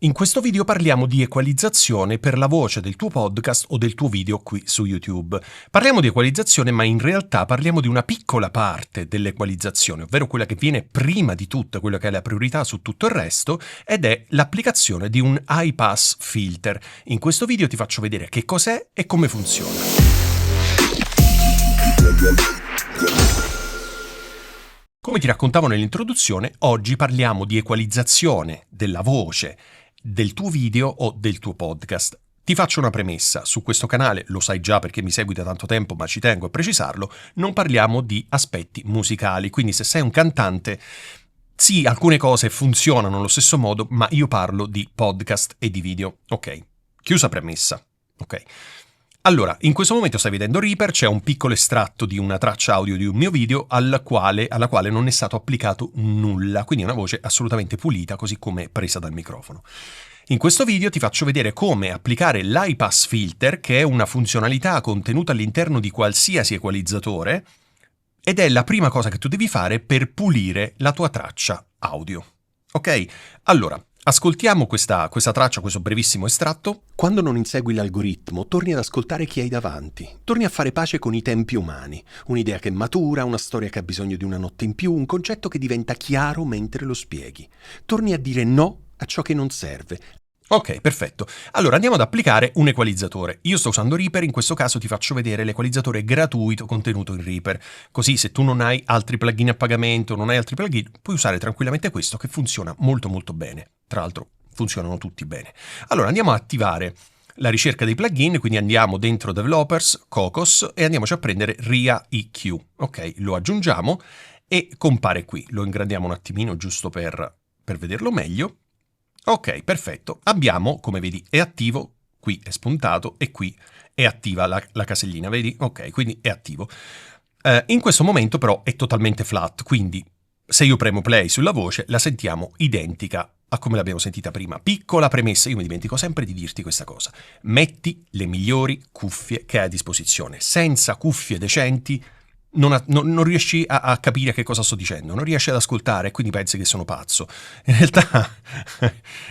In questo video parliamo di equalizzazione per la voce del tuo podcast o del tuo video qui su YouTube. Parliamo di equalizzazione, ma in realtà parliamo di una piccola parte dell'equalizzazione, ovvero quella che viene prima di tutto, quella che è la priorità su tutto il resto, ed è l'applicazione di un high pass filter. In questo video ti faccio vedere che cos'è e come funziona. Come ti raccontavo nell'introduzione, oggi parliamo di equalizzazione della voce del tuo video o del tuo podcast. Ti faccio una premessa, su questo canale, lo sai già perché mi segui da tanto tempo, ma ci tengo a precisarlo, non parliamo di aspetti musicali, quindi se sei un cantante, sì, alcune cose funzionano allo stesso modo, ma io parlo di podcast e di video. Ok, chiusa premessa. Ok. Allora, in questo momento stai vedendo Reaper, c'è un piccolo estratto di una traccia audio di un mio video alla quale non è stato applicato nulla, quindi è una voce assolutamente pulita, così come presa dal microfono. In questo video ti faccio vedere come applicare l'high pass filter, che è una funzionalità contenuta all'interno di qualsiasi equalizzatore, ed è la prima cosa che tu devi fare per pulire la tua traccia audio. Ok? Allora, ascoltiamo questa traccia, questo brevissimo estratto. Quando non insegui l'algoritmo, torni ad ascoltare chi hai davanti. Torni a fare pace con i tempi umani. Un'idea che matura, una storia che ha bisogno di una notte in più, un concetto che diventa chiaro mentre lo spieghi. Torni a dire no a ciò che non serve. Ok, perfetto. Allora andiamo ad applicare un equalizzatore. Io sto usando Reaper, in questo caso ti faccio vedere l'equalizzatore gratuito contenuto in Reaper. Così se tu non hai altri plugin a pagamento, non hai altri plugin, puoi usare tranquillamente questo che funziona molto molto bene. Tra l'altro funzionano tutti bene. Allora andiamo a attivare la ricerca dei plugin, quindi andiamo dentro Developers, Cocos e andiamoci a prendere RIA EQ. Ok, lo aggiungiamo e compare qui. Lo ingrandiamo un attimino giusto per vederlo meglio. Ok, perfetto. Abbiamo, come vedi, è attivo, qui è spuntato e qui è attiva la casellina, vedi? Ok, quindi è attivo. In questo momento però è totalmente flat, quindi se io premo play sulla voce la sentiamo identica a come l'abbiamo sentita prima. Piccola premessa, io mi dimentico sempre di dirti questa cosa. Metti le migliori cuffie che hai a disposizione. Senza cuffie decenti non riesci a capire che cosa sto dicendo, non riesci ad ascoltare e quindi pensi che sono pazzo. In realtà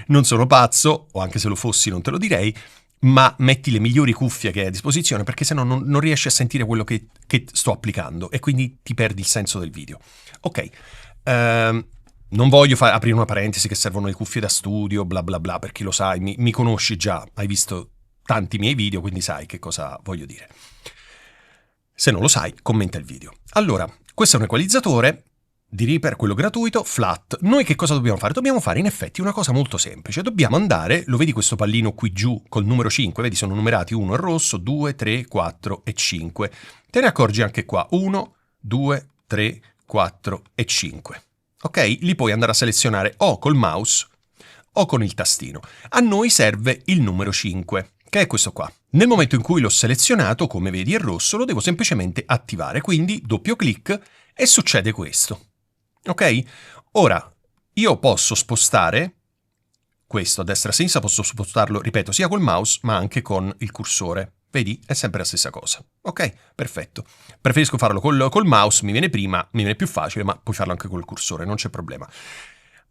non sono pazzo, o anche se lo fossi non te lo direi, ma metti le migliori cuffie che hai a disposizione perché sennò non riesci a sentire quello che sto applicando e quindi ti perdi il senso del video. Ok, non voglio aprire una parentesi che servono le cuffie da studio, bla bla bla, per chi lo sai, mi conosci già, hai visto tanti miei video, quindi sai che cosa voglio dire. Se non lo sai, commenta il video. Allora, questo è un equalizzatore di Reaper, quello gratuito, flat. Noi che cosa dobbiamo fare? Dobbiamo fare in effetti una cosa molto semplice. Dobbiamo andare, lo vedi questo pallino qui giù col numero 5, vedi sono numerati 1 è rosso, 2, 3, 4 e 5. Te ne accorgi anche qua, 1, 2, 3, 4 e 5. Ok? Li puoi andare a selezionare o col mouse o con il tastino. A noi serve il numero 5, che è questo qua. Nel momento in cui l'ho selezionato, come vedi è rosso, lo devo semplicemente attivare, quindi doppio clic e succede questo. Ok? Ora, io posso spostare questo a destra e a sinistra, posso spostarlo, ripeto, sia col mouse ma anche con il cursore. Vedi? È sempre la stessa cosa. Ok? Perfetto. Preferisco farlo col mouse, mi viene più facile, ma puoi farlo anche col cursore, non c'è problema.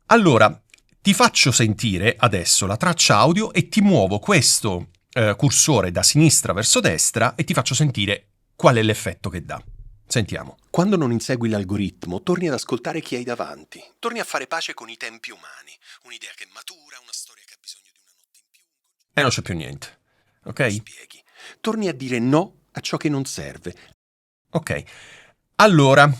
Allora, ti faccio sentire adesso la traccia audio e ti muovo questo cursore da sinistra verso destra e ti faccio sentire qual è l'effetto che dà. Sentiamo. Quando non insegui l'algoritmo, torni ad ascoltare chi hai davanti. Torni a fare pace con i tempi umani. Un'idea che matura, una storia che ha bisogno di una notte in più. E non c'è più niente. Ok? Spieghi. Torni a dire no a ciò che non serve. Ok. Allora,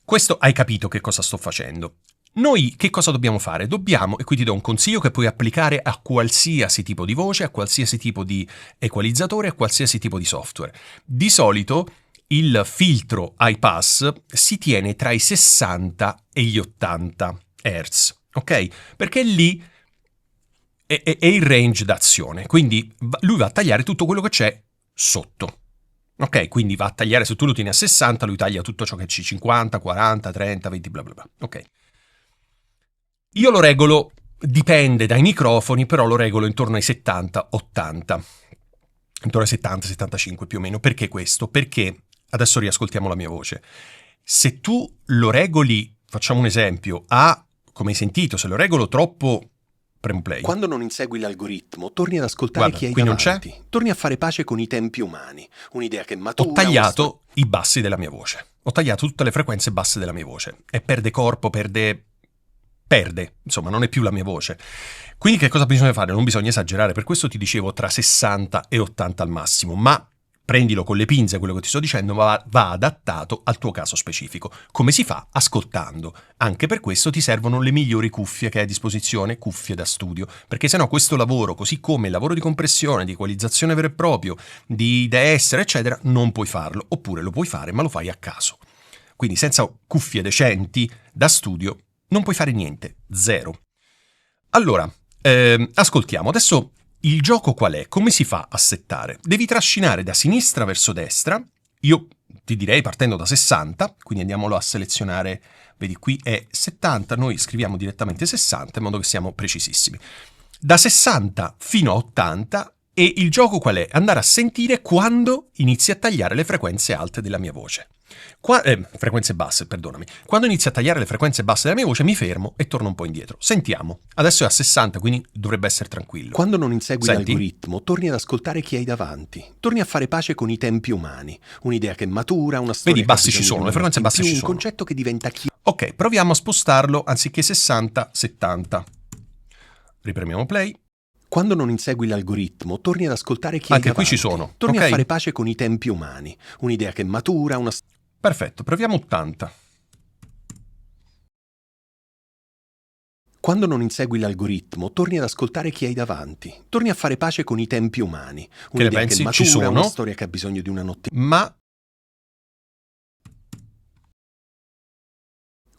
questo hai capito che cosa sto facendo. Noi che cosa dobbiamo fare? Dobbiamo, e qui ti do un consiglio che puoi applicare a qualsiasi tipo di voce, a qualsiasi tipo di equalizzatore, a qualsiasi tipo di software. Di solito il filtro high pass si tiene tra i 60 e gli 80 Hz, ok? Perché lì è il range d'azione, quindi lui va a tagliare tutto quello che c'è sotto. Ok, quindi va a tagliare, se tu lo tieni a 60, lui taglia tutto ciò che c'è 50, 40, 30, 20, bla bla bla. Ok. Io lo regolo, dipende dai microfoni, però lo regolo intorno ai 70, 80. Intorno ai 70, 75 più o meno. Perché questo? Perché, adesso riascoltiamo la mia voce, se tu lo regoli, facciamo un esempio, come hai sentito, se lo regolo troppo Premo play. Quando non insegui l'algoritmo, torni ad ascoltare Guarda, chi hai qui non davanti. Torni a fare pace con i tempi umani. Un'idea che matura. Ho tagliato i bassi della mia voce. Ho tagliato tutte le frequenze basse della mia voce. E perde corpo, perde. Insomma, non è più la mia voce. Quindi che cosa bisogna fare? Non bisogna esagerare. Per questo ti dicevo tra 60 e 80 al massimo. Ma prendilo con le pinze, quello che ti sto dicendo va adattato al tuo caso specifico. Come si fa? Ascoltando. Anche per questo ti servono le migliori cuffie che hai a disposizione, cuffie da studio, perché sennò questo lavoro, così come il lavoro di compressione, di equalizzazione vero e proprio, di essere, eccetera, non puoi farlo. Oppure lo puoi fare, ma lo fai a caso. Quindi senza cuffie decenti da studio non puoi fare niente. Zero. Allora, ascoltiamo. Adesso il gioco qual è? Come si fa a settare? Devi trascinare da sinistra verso destra. Io ti direi partendo da 60, quindi andiamolo a selezionare. Vedi, qui è 70, noi scriviamo direttamente 60 in modo che siamo precisissimi. Da 60 fino a 80 e il gioco qual è? Andare a sentire quando inizi a tagliare le frequenze alte della mia voce. Frequenze basse, perdonami. Quando inizio a tagliare le frequenze basse della mia voce mi fermo e torno un po' indietro. Sentiamo. Adesso è a 60, quindi dovrebbe essere tranquillo. Quando non insegui l'algoritmo, torni ad ascoltare chi hai davanti. Torni a fare pace con i tempi umani. Un'idea che matura, una storia. Vedi, bassi ci sono, le frequenze basse ci sono. Un concetto che diventa chiaro. Ok, proviamo a spostarlo anziché 60, 70. Ripremiamo play. Quando non insegui l'algoritmo, torni ad ascoltare chi hai davanti. Anche qui ci sono. Torni a fare pace con i tempi umani. Un'idea che matura, una. Perfetto, proviamo 80. Quando non insegui l'algoritmo, torni ad ascoltare chi hai davanti. Torni a fare pace con i tempi umani. Un'idea che matura, ci sono, una storia che ha bisogno di una notte. Ma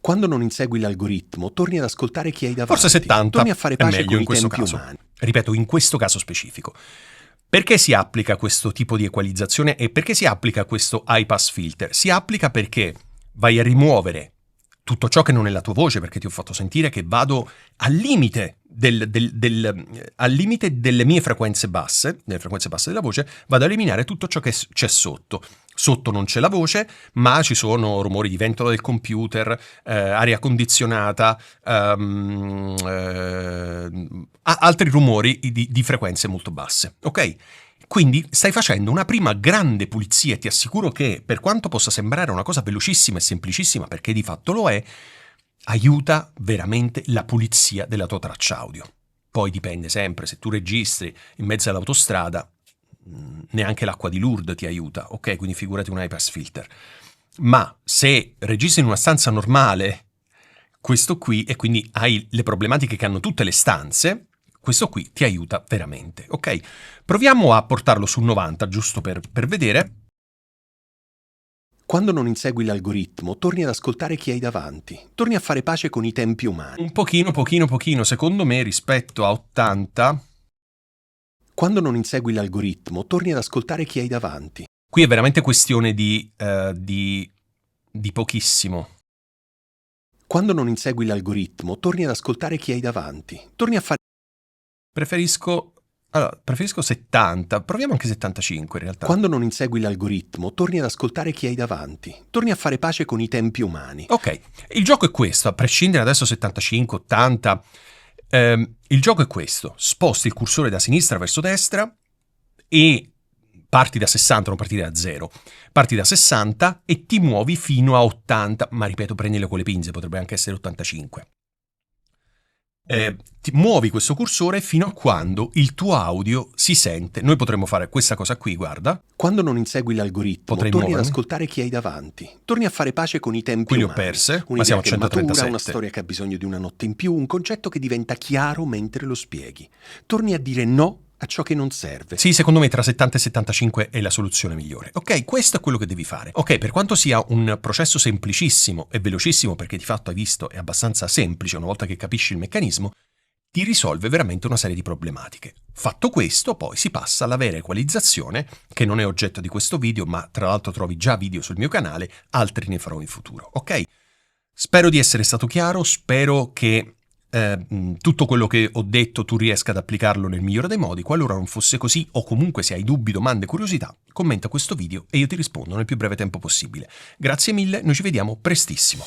quando non insegui l'algoritmo, torni ad ascoltare chi hai davanti. Forse 70 torni a fare pace è meglio con in i questo tempi caso. umani. Ripeto, in questo caso specifico. Perché si applica questo tipo di equalizzazione e perché si applica questo high pass filter? Si applica perché vai a rimuovere tutto ciò che non è la tua voce, perché ti ho fatto sentire che vado al limite al limite delle mie frequenze basse, delle frequenze basse della voce, vado a eliminare tutto ciò che c'è sotto. Sotto non c'è la voce, ma ci sono rumori di ventolo del computer, aria condizionata, altri rumori di frequenze molto basse. Ok? Quindi stai facendo una prima grande pulizia e ti assicuro che, per quanto possa sembrare una cosa velocissima e semplicissima, perché di fatto lo è, aiuta veramente la pulizia della tua traccia audio. Poi dipende sempre, se tu registri in mezzo all'autostrada, neanche l'acqua di Lourdes ti aiuta, ok? Quindi figurati un high pass filter. Ma se registri in una stanza normale, questo qui, e quindi hai le problematiche che hanno tutte le stanze, questo qui ti aiuta veramente, ok? Proviamo a portarlo su 90, giusto per vedere. Quando non insegui l'algoritmo, torni ad ascoltare chi hai davanti. Torni a fare pace con i tempi umani. Un pochino, secondo me, rispetto a 80. Quando non insegui l'algoritmo, torni ad ascoltare chi hai davanti. Qui è veramente questione di pochissimo. Quando non insegui l'algoritmo, torni ad ascoltare chi hai davanti. Torni a fare. Preferisco 70, proviamo anche 75 in realtà. Quando non insegui l'algoritmo, torni ad ascoltare chi hai davanti. Torni a fare pace con i tempi umani. Ok, il gioco è questo, a prescindere adesso 75, 80, il gioco è questo. Sposti il cursore da sinistra verso destra e parti da 60, non partire da 0. Parti da 60 e ti muovi fino a 80, ma ripeto, prendile con le pinze, potrebbe anche essere 85. Ti muovi questo cursore fino a quando il tuo audio si sente. Noi potremmo fare questa cosa qui, guarda. Quando non insegui l'algoritmo, torni ad ascoltare chi hai davanti. Torni a fare pace con i tempi umani. Qui li ho perse, ma siamo a 137. Matura, una storia che ha bisogno di una notte in più, un concetto che diventa chiaro mentre lo spieghi. Torni a dire no a ciò che non serve. Sì, secondo me tra 70 e 75 è la soluzione migliore. Ok, questo è quello che devi fare. Ok, per quanto sia un processo semplicissimo e velocissimo, perché di fatto hai visto è abbastanza semplice una volta che capisci il meccanismo, ti risolve veramente una serie di problematiche. Fatto questo, poi si passa alla vera equalizzazione, che non è oggetto di questo video, ma tra l'altro trovi già video sul mio canale, altri ne farò in futuro, ok? Spero di essere stato chiaro, spero che tutto quello che ho detto tu riesca ad applicarlo nel migliore dei modi. Qualora non fosse così, o comunque se hai dubbi, domande, curiosità, commenta questo video e io ti rispondo nel più breve tempo possibile. Grazie mille, noi ci vediamo prestissimo.